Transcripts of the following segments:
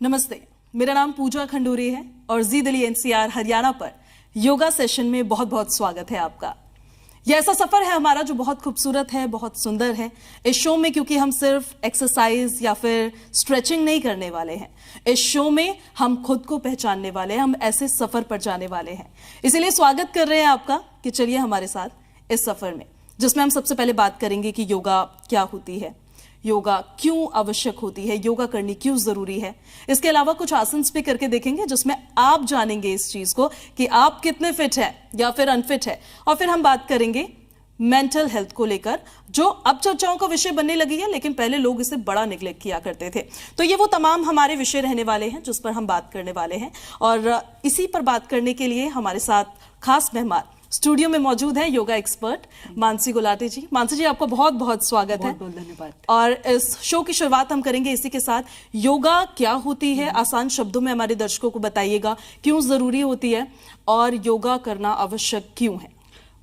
नमस्ते, मेरा नाम पूजा खंडूरी है और जी दिल्ली एनसीआर हरियाणा पर योगा सेशन में बहुत बहुत स्वागत है आपका। यह ऐसा सफर है हमारा जो बहुत खूबसूरत है, बहुत सुंदर है। इस शो में क्योंकि हम सिर्फ एक्सरसाइज या फिर स्ट्रेचिंग नहीं करने वाले हैं, इस शो में हम खुद को पहचानने वाले हैं, हम ऐसे सफर पर जाने वाले हैं। इसीलिए स्वागत कर रहे हैं आपका कि चलिए हमारे साथ इस सफर में, जिसमें हम सबसे पहले बात करेंगे कि योगा क्या होती है, योगा क्यों आवश्यक होती है, योगा करनी क्यों जरूरी है। इसके अलावा कुछ आसन भी करके देखेंगे जिसमें आप जानेंगे इस चीज को कि आप कितने फिट हैं या फिर अनफिट है। और फिर हम बात करेंगे मेंटल हेल्थ को लेकर, जो अब चर्चाओं का विषय बनने लगी है, लेकिन पहले लोग इसे बड़ा निग्लेक्ट किया करते थे। तो ये वो तमाम हमारे विषय रहने वाले हैं जिस पर हम बात करने वाले हैं। और इसी पर बात करने के लिए हमारे साथ खास मेहमान स्टूडियो में मौजूद है, योगा एक्सपर्ट मानसी गुलाटी जी। मानसी जी, आपका बहुत बहुत स्वागत है। बहुत धन्यवाद। और इस शो की शुरुआत हम करेंगे इसी के साथ, योगा क्या होती है, आसान शब्दों में हमारे दर्शकों को बताइएगा, क्यों जरूरी होती है और योगा करना आवश्यक क्यों है।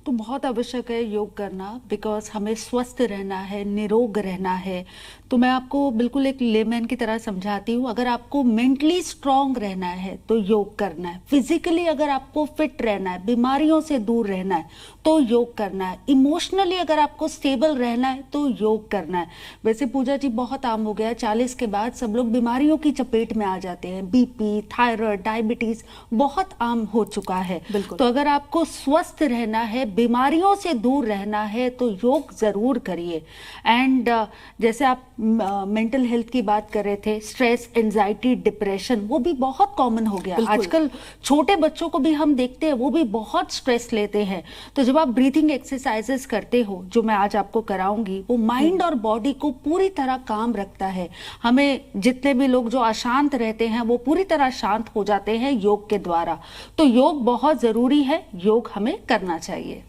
तो बहुत आवश्यक है योग करना, बिकॉज हमें स्वस्थ रहना है, निरोग रहना है। तो मैं आपको बिल्कुल एक लेमैन की तरह समझाती हूँ। अगर आपको मेंटली स्ट्रांग रहना है तो योग करना है, फिजिकली अगर आपको फिट रहना है, बीमारियों से दूर रहना है तो योग करना है, इमोशनली अगर आपको स्टेबल रहना है तो योग करना है। वैसे पूजा जी, बहुत आम हो गया 40 के बाद सब लोग बीमारियों की चपेट में आ जाते हैं। बीपी, थायराइड, डायबिटीज बहुत आम हो चुका है। तो अगर आपको स्वस्थ रहना है, बीमारियों से दूर रहना है तो योग जरूर करिए। एंड जैसे आप मेंटल हेल्थ की बात कर रहे थे, स्ट्रेस, एंजाइटी, डिप्रेशन, वो भी बहुत कॉमन हो गया आजकल। छोटे बच्चों को भी हम देखते हैं, वो भी बहुत स्ट्रेस लेते हैं। तो जब आप ब्रीथिंग एक्सरसाइजेस करते हो, जो मैं आज आपको कराऊंगी, वो माइंड और बॉडी को पूरी तरह काम रखता है। हमें जितने भी लोग जो अशांत रहते हैं वो पूरी तरह शांत हो जाते हैं योग के द्वारा। तो योग बहुत जरूरी है, योग हमें करना चाहिए।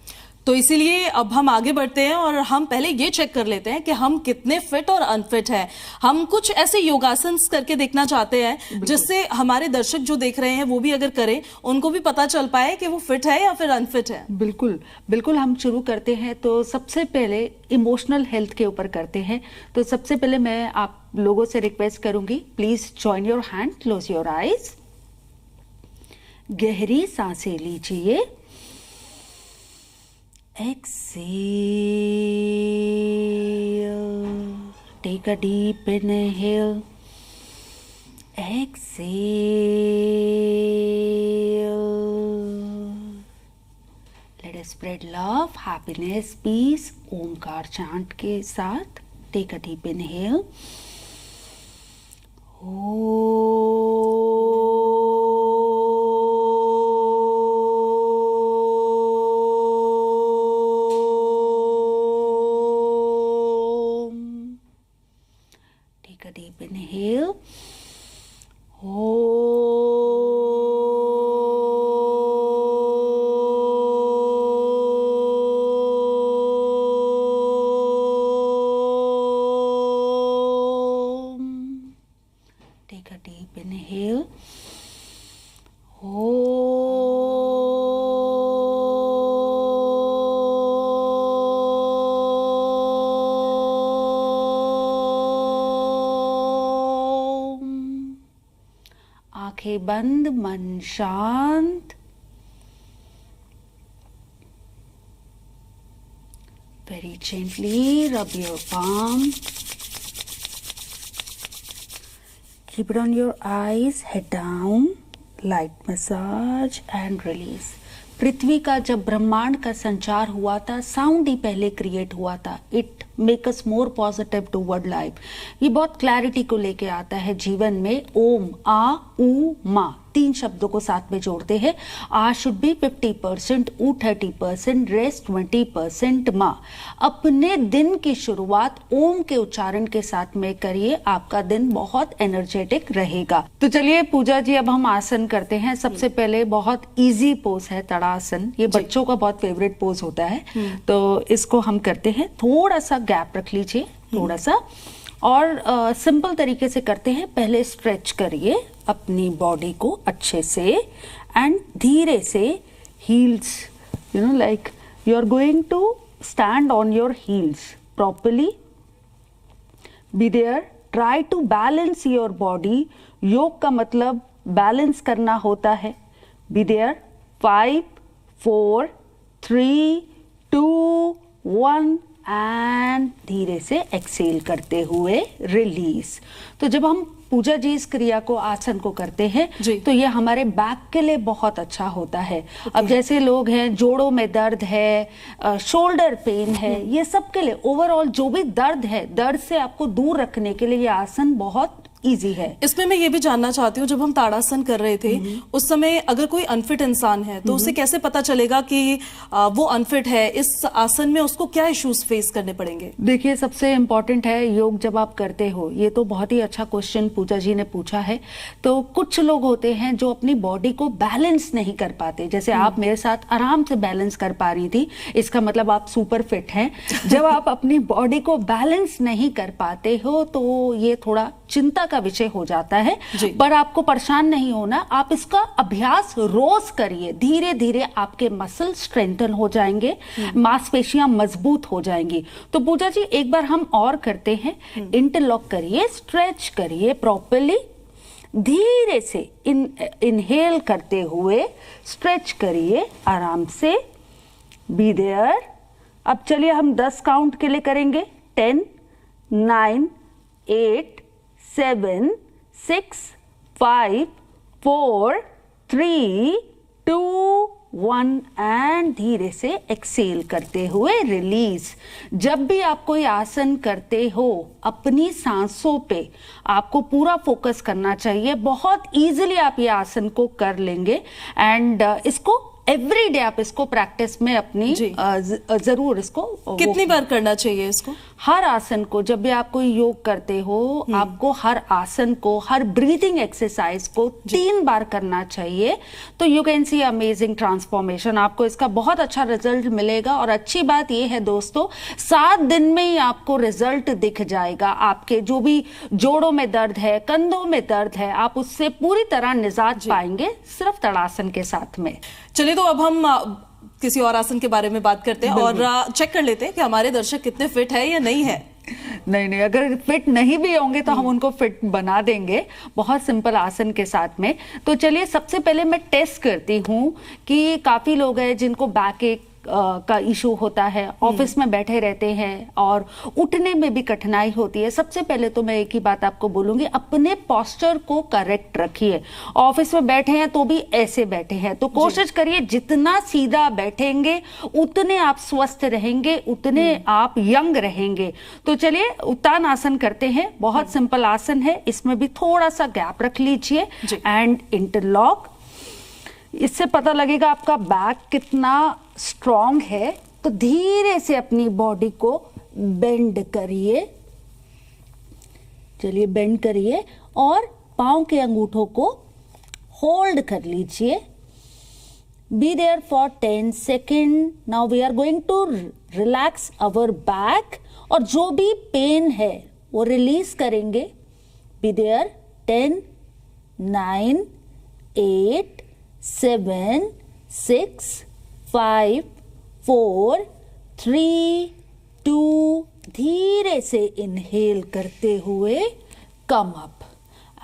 तो इसीलिए अब हम आगे बढ़ते हैं और हम पहले ये चेक कर लेते हैं कि हम कितने फिट और अनफिट हैं। हम कुछ ऐसे योगासन करके देखना चाहते हैं जिससे हमारे दर्शक जो देख रहे हैं वो भी अगर करें, उनको भी पता चल पाए कि वो फिट है या फिर अनफिट है। बिल्कुल बिल्कुल, हम शुरू करते हैं। तो सबसे पहले इमोशनल हेल्थ के ऊपर करते हैं। तो सबसे पहले मैं आप लोगों से रिक्वेस्ट करूंगी, please join your hand, close your eyes. गहरी सांसें लीजिए। Exhale. Take a deep inhale. Exhale. Let us spread love, happiness, peace. Omkar chant के साथ take a deep inhale. Take a deep inhale. Take a deep inhale. आंखें बंद, मन शांत। Very gently rub your palm. Keep it on your eyes, head down. Light massage and release. पृथ्वी का जब ब्रह्मांड का संचार हुआ था, साउंड ही पहले क्रिएट हुआ था। It make us more positive toward life. ये बहुत क्लैरिटी को लेके आता है जीवन में। ओम, आ, उ, मा, 3 शब्दों को साथ में जोड़ते हैं। आ शुड बी 50%, उ 30%, रेस्ट 20% मा। अपने दिन की शुरुआत ओम के उच्चारण के साथ में करिए, आपका दिन बहुत एनर्जेटिक रहेगा। तो चलिए पूजा जी, अब हम आसन करते हैं। सबसे पहले बहुत इजी पोज है तड़ासन। ये बच्चों का बहुत फेवरेट पोज होता है, तो इसको हम करते हैं। थोड़ा सा गैप रख लीजिए, थोड़ा सा, और सिंपल तरीके से करते हैं। पहले स्ट्रेच करिए अपनी बॉडी को अच्छे से एंड धीरे से heels, like you are going to stand on your heels properly. Be there, try to balance your body. योग का मतलब बैलेंस करना होता है। Be there. 5 4 3 2 1 एंड धीरे से एक्सेल करते हुए रिलीज। तो जब हम पूजा जी इस क्रिया को, आसन को करते हैं तो ये हमारे बैक के लिए बहुत अच्छा होता है। अब जैसे लोग हैं जोड़ों में दर्द है, शोल्डर पेन है, ये सब के लिए ओवरऑल जो भी दर्द है, दर्द से आपको दूर रखने के लिए ये आसन बहुत इजी है। इसमें मैं ये भी जानना चाहती हूँ, जब हम ताड़ासन कर रहे थे उस समय अगर कोई अनफिट इंसान है तो उसे कैसे पता चलेगा कि वो अनफिट है? इस आसन में उसको क्या इश्यूज फेस करने पड़ेंगे? देखिए, सबसे इम्पोर्टेंट है योग जब आप करते हो, ये तो बहुत ही अच्छा क्वेश्चन पूजा जी ने पूछा है। तो कुछ लोग होते हैं जो अपनी बॉडी को बैलेंस नहीं कर पाते, जैसे आप मेरे साथ आराम से बैलेंस कर पा रही थी, इसका मतलब आप सुपर फिट हैं। जब आप अपनी बॉडी को बैलेंस नहीं कर पाते हो तो ये थोड़ा चिंता का विषय हो जाता है। पर आपको परेशान नहीं होना, आप इसका अभ्यास रोज करिए। धीरे धीरे आपके मसल स्ट्रेंथन हो जाएंगे, मांसपेशियां मजबूत हो जाएंगी। तो पूजा जी एक बार हम और करते हैं। इंटरलॉक करिए, स्ट्रेच करिए प्रॉपर्ली, धीरे से इनहेल करते हुए स्ट्रेच करिए आराम से। Be there. अब चलिए हम 10 काउंट के लिए करेंगे। 10 9 8 7 6 5 4 3 2 1 एंड धीरे से एक्सेल करते हुए रिलीज। जब भी आप कोई आसन करते हो अपनी सांसों पे आपको पूरा फोकस करना चाहिए। बहुत इजीली आप ये आसन को कर लेंगे एंड इसको एवरी डे आप इसको प्रैक्टिस में अपनी जरूर इसको कितनी बार करना चाहिए इसको? हर आसन को जब भी आप कोई योग करते हो आपको हर आसन को, हर ब्रीदिंग एक्सरसाइज को 3 बार करना चाहिए। तो you can see amazing transformation. आपको इसका बहुत अच्छा रिजल्ट मिलेगा और अच्छी बात यह है दोस्तों, 7 दिन में ही आपको रिजल्ट दिख जाएगा। आपके जो भी जोड़ों में दर्द है, कंधों में दर्द है, आप उससे पूरी तरह निजात पाएंगे सिर्फ ताड़ासन के साथ में। चलिए तो अब हम किसी और आसन के बारे में बात करते हैं और चेक कर लेते हैं कि हमारे दर्शक कितने फिट है या नहीं है। नहीं, अगर फिट नहीं भी होंगे तो हम उनको फिट बना देंगे बहुत सिंपल आसन के साथ में। तो चलिए सबसे पहले मैं टेस्ट करती हूँ कि काफी लोग हैं जिनको बैक एक का इशू होता है, ऑफिस में बैठे रहते हैं और उठने में भी कठिनाई होती है। सबसे पहले तो मैं एक ही बात आपको बोलूंगी, अपने पोस्चर को करेक्ट रखिए। ऑफिस में बैठे हैं तो भी ऐसे बैठे हैं तो कोशिश करिए जितना सीधा बैठेंगे उतने आप स्वस्थ रहेंगे, उतने आप यंग रहेंगे। तो चलिए उत्तान आसन करते हैं। बहुत सिंपल आसन है, इसमें भी थोड़ा सा गैप रख लीजिए एंड इंटरलॉक। इससे पता लगेगा आपका बैक कितना स्ट्रॉन्ग है। तो धीरे से अपनी बॉडी को बेंड करिए। चलिए बेंड करिए और पांव के अंगूठों को होल्ड कर लीजिए। Be there for 10 second. Now we are going to relax our back और जो भी पेन है वो रिलीज करेंगे। Be there. 10 9 8 7 6 5 4 3 2 धीरे से इनहेल करते हुए कम अप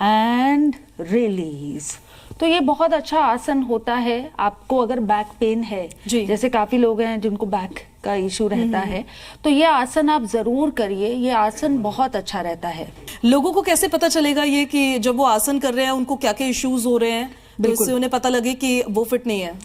एंड रिलीज। तो ये बहुत अच्छा आसन होता है। आपको अगर बैक पेन है, जैसे काफी लोग हैं जिनको बैक का इशू रहता है, तो ये आसन आप जरूर करिए। ये आसन बहुत अच्छा रहता है। लोगों को कैसे पता चलेगा ये कि जब वो आसन कर रहे हैं उनको क्या क्या इश्यूज हो रहे हैं, तो इससे उन्हें पता लगे कि वो फिट नहीं है?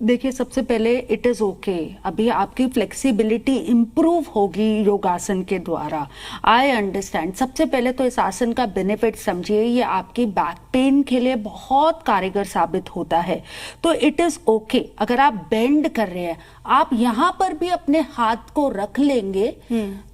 देखिए सबसे पहले इट इज ओके, अभी आपकी फ्लेक्सिबिलिटी इंप्रूव होगी योगासन के द्वारा। I understand. सबसे पहले तो इस आसन का बेनिफिट समझिए, ये आपकी बैक पेन के लिए बहुत कारगर साबित होता है। तो इट इज ओके अगर आप बेंड कर रहे हैं, आप यहां पर भी अपने हाथ को रख लेंगे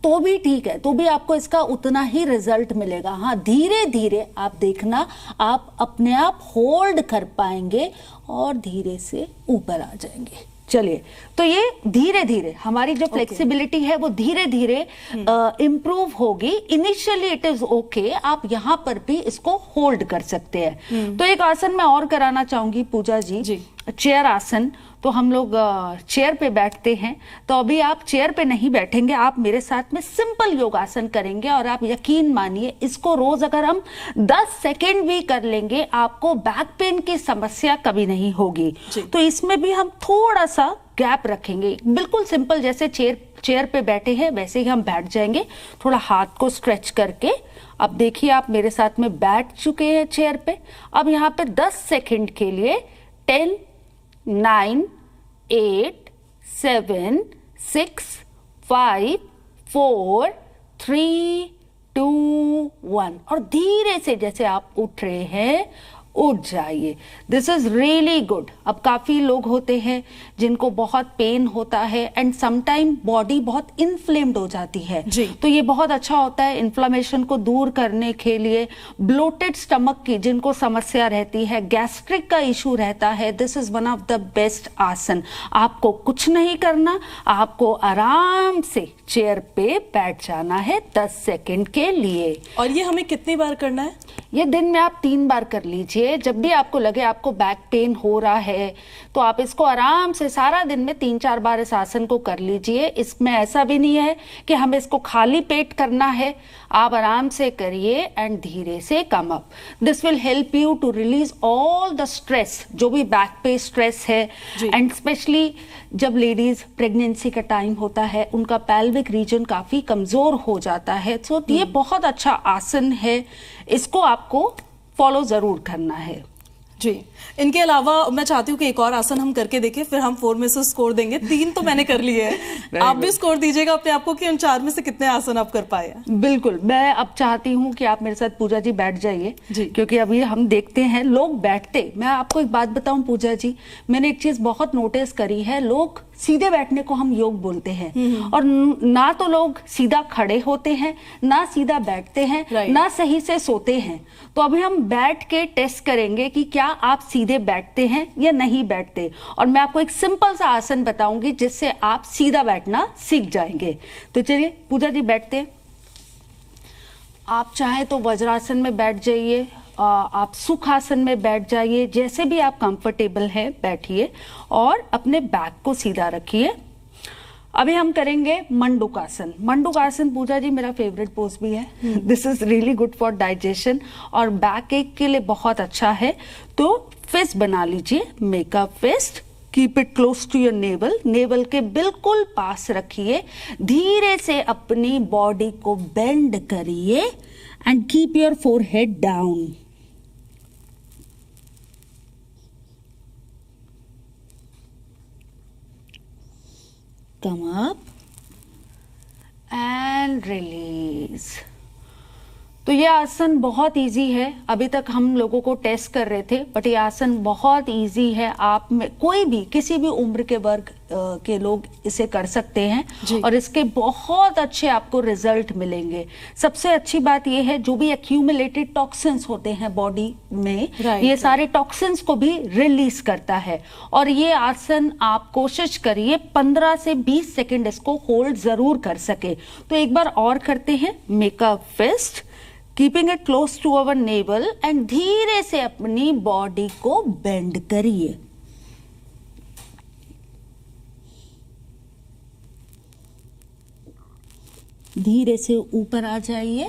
तो भी ठीक है, तो भी आपको इसका उतना ही रिजल्ट मिलेगा। हाँ, धीरे धीरे आप देखना, आप अपने आप होल्ड कर पाएंगे और धीरे से ऊपर आ जाएंगे। चलिए, तो ये धीरे धीरे हमारी जो फ्लेक्सिबिलिटी है वो धीरे धीरे इंप्रूव होगी। इनिशियली इट इज ओके, आप यहाँ पर भी इसको होल्ड कर सकते हैं। तो एक आसन मैं और कराना चाहूंगी पूजा जी। चेयर आसन, तो हम लोग चेयर पे बैठते हैं। तो अभी आप चेयर पे नहीं बैठेंगे, आप मेरे साथ में सिंपल योगासन करेंगे और आप यकीन मानिए इसको रोज अगर हम 10 सेकेंड भी कर लेंगे आपको बैक पेन की समस्या कभी नहीं होगी। तो इसमें भी हम थोड़ा सा गैप रखेंगे, बिल्कुल सिंपल जैसे चेयर पे बैठे हैं वैसे ही हम बैठ जाएंगे, थोड़ा हाथ को स्ट्रेच करके। अब देखिए आप मेरे साथ में बैठ चुके हैं चेयर पे। अब यहाँ पे 10 सेकेंड के लिए 10, 9, 8, 7, 6, 5, 4, 3, 2, 1 और धीरे से जैसे आप उठ रहे हैं उठ जाइए। This is really good. अब काफी लोग होते हैं जिनको बहुत पेन होता है एंड समटाइम बॉडी बहुत इन्फ्लेम्ड हो जाती है जी। तो ये बहुत अच्छा होता है इन्फ्लामेशन को दूर करने के लिए। ब्लोटेड स्टमक की जिनको समस्या रहती है, गैस्ट्रिक का इशू रहता है, this is one of the best आसन। आपको कुछ नहीं करना, आपको आराम से चेयर पे बैठ जाना है 10 सेकेंड के लिए। और ये हमें कितनी बार करना है? ये दिन में आप 3 बार कर लीजिए। जब भी आपको लगे आपको बैक पेन हो रहा है तो आप इसको आराम से सारा दिन में 3-4 बार इस आसन को कर लीजिए। इसमें ऐसा भी नहीं है कि हमें इसको खाली पेट करना है, आप आराम से करिए एंड धीरे से come up. This will help you to release all the stress, जो भी बैक पे स्ट्रेस है एंड स्पेशली जब लेडीज प्रेगनेंसी का टाइम होता है उनका पेल्विक रीजन काफी कमजोर हो जाता है। तो ये बहुत अच्छा आसन है, इसको आपको फॉलो जरूर करना है जी। इनके अलावा मैं चाहती हूँ कि एक और आसन हम करके देखें, फिर हम 4 में से स्कोर देंगे। 3 तो मैंने कर लिए हैं, आप भी स्कोर दीजिएगा अपने आप को कि उन 4 में से कितने आसन आप कर पाए हैं। बिल्कुल, मैं अब चाहती हूँ कि आप मेरे साथ पूजा जी बैठ जाइए क्योंकि अभी हम देखते हैं लोग बैठते। मैं आपको एक बात बताऊं पूजा जी, मैंने एक चीज बहुत नोटिस करी है, लोग सीधे बैठने को हम योग बोलते हैं और ना तो लोग सीधा खड़े होते हैं, ना सीधा बैठते हैं, ना सही से सोते हैं। तो अभी हम बैठ के टेस्ट करेंगे कि क्या आप सीधे बैठते हैं या नहीं बैठते। और मैं आपको एक सिंपल सा आसन बताऊंगी जिससे आप सीधा बैठना सीख जाएंगे। तो चलिए पूजा जी बैठते हैं। आप चाहे तो वज्रासन में बैठ जाइए, आप सुखासन में बैठ जाइए, जैसे भी आप कंफर्टेबल हैं बैठिए और अपने बैक को सीधा रखिए। अभी हम करेंगे मंडूकासन। मंडूकासन पूजा जी मेरा फेवरेट पोज भी है। This is really good for digestion और बैक एक के लिए बहुत अच्छा है। तो फिस्ट बना लीजिए, make a fist, keep it close to your navel, navel के बिल्कुल पास रखिए। धीरे से अपनी बॉडी को बेंड करिए and keep your forehead down. Come up and release। तो ये आसन बहुत इजी है, अभी तक हम लोगों को टेस्ट कर रहे थे बट ये आसन बहुत इजी है। आप में कोई भी किसी भी उम्र के वर्ग के लोग इसे कर सकते हैं और इसके बहुत अच्छे आपको रिजल्ट मिलेंगे। सबसे अच्छी बात ये है जो भी एक्यूमुलेटेड टॉक्सिन्स होते हैं बॉडी में, ये सारे टॉक्सिन्स को भी रिलीज करता है। और ये आसन आप कोशिश करिए 15 से 20 सेकेंड इसको होल्ड जरूर कर सके। तो एक बार और करते हैं, make a fist, keeping it close to our navel and धीरे से अपनी बॉडी को बेंड करिए। धीरे से ऊपर आ जाइए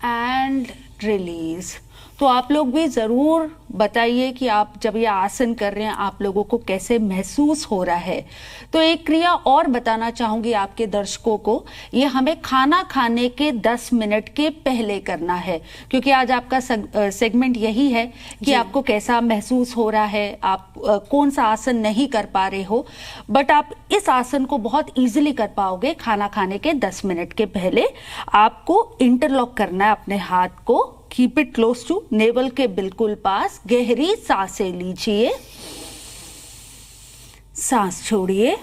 एंड रिलीज। तो आप लोग भी जरूर बताइए कि आप जब ये आसन कर रहे हैं आप लोगों को कैसे महसूस हो रहा है। तो एक क्रिया और बताना चाहूंगी आपके दर्शकों को, ये हमें खाना खाने के 10 मिनट के पहले करना है क्योंकि आज आपका सेगमेंट यही है कि आपको कैसा महसूस हो रहा है, आप कौन सा आसन नहीं कर पा रहे हो। बट आप इस आसन को बहुत इजीली कर पाओगे खाना खाने के 10 मिनट के पहले। आपको इंटरलॉक करना है अपने हाथ को, keep it close to navel के बिल्कुल पास। गहरी सांसें लीजिए, सांस छोड़िए,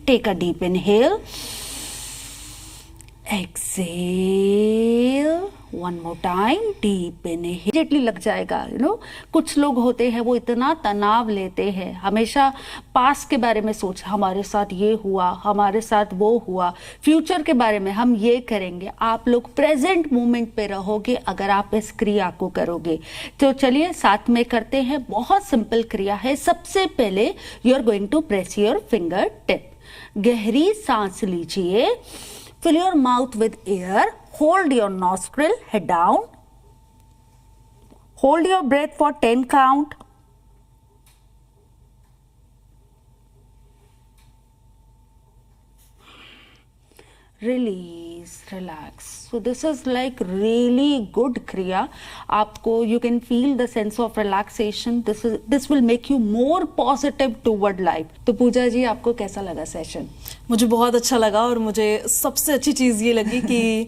take a deep inhale, exhale one more time, deep inhale लग जाएगा। कुछ लोग होते हैं वो इतना तनाव लेते हैं, हमेशा पास्ट के बारे में सोच, हमारे साथ ये हुआ, हमारे साथ वो हुआ, फ्यूचर के बारे में हम ये करेंगे। आप लोग प्रेजेंट मोमेंट पे रहोगे अगर आप इस क्रिया को करोगे। तो चलिए साथ में करते हैं। बहुत सिंपल क्रिया है। सबसे पहले you are going to press your finger tip. गहरी सांस लीजिए। Fill your mouth with air. Hold your nostril, head down. Hold your breath for 10 count. Release, relax. So this is like really good kriya. आपको you can feel the sense of relaxation. This will make you more positive toward life. तो पूजा जी, आपको कैसा लगा session? मुझे बहुत अच्छा लगा और मुझे सबसे अच्छी चीज़ ये लगी कि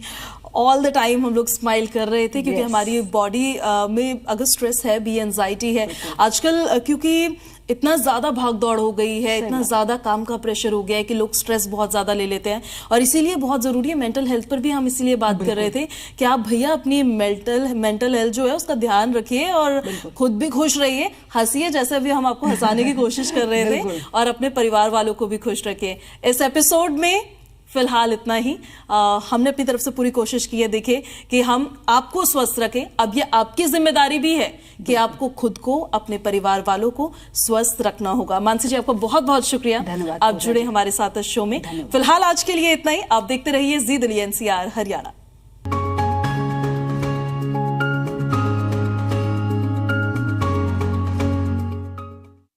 ऑल द टाइम हम लोग स्माइल कर रहे थे, क्योंकि हमारी बॉडी में अगर स्ट्रेस है भी, एंजाइटी है आजकल, क्योंकि इतना ज़्यादा भाग दौड़ हो गई है, इतना ज़्यादा काम का प्रेशर हो गया है कि लोग स्ट्रेस बहुत ज़्यादा ले लेते हैं। और इसीलिए बहुत ज़रूरी है, मेंटल हेल्थ पर भी हम इसीलिए बात कर रहे थे कि आप भैया अपनी मेंटल हेल्थ जो है उसका ध्यान रखिए और खुद भी खुश रहिए, हंसिए, जैसे भी हम आपको हंसाने की कोशिश कर रहे थे, और अपने परिवार वालों को भी खुश रखिए। इस एपिसोड में फिलहाल इतना ही। हमने अपनी तरफ से पूरी कोशिश की है, देखिए कि हम आपको स्वस्थ रखें। अब ये आपकी जिम्मेदारी भी है कि आपको खुद को, अपने परिवार वालों को स्वस्थ रखना होगा। मानसी जी, आपका बहुत बहुत शुक्रिया, धन्यवाद। आप जुड़े हमारे साथ इस शो में। फिलहाल आज के लिए इतना ही। आप देखते रहिए जी दिल्ली NCR हरियाणा।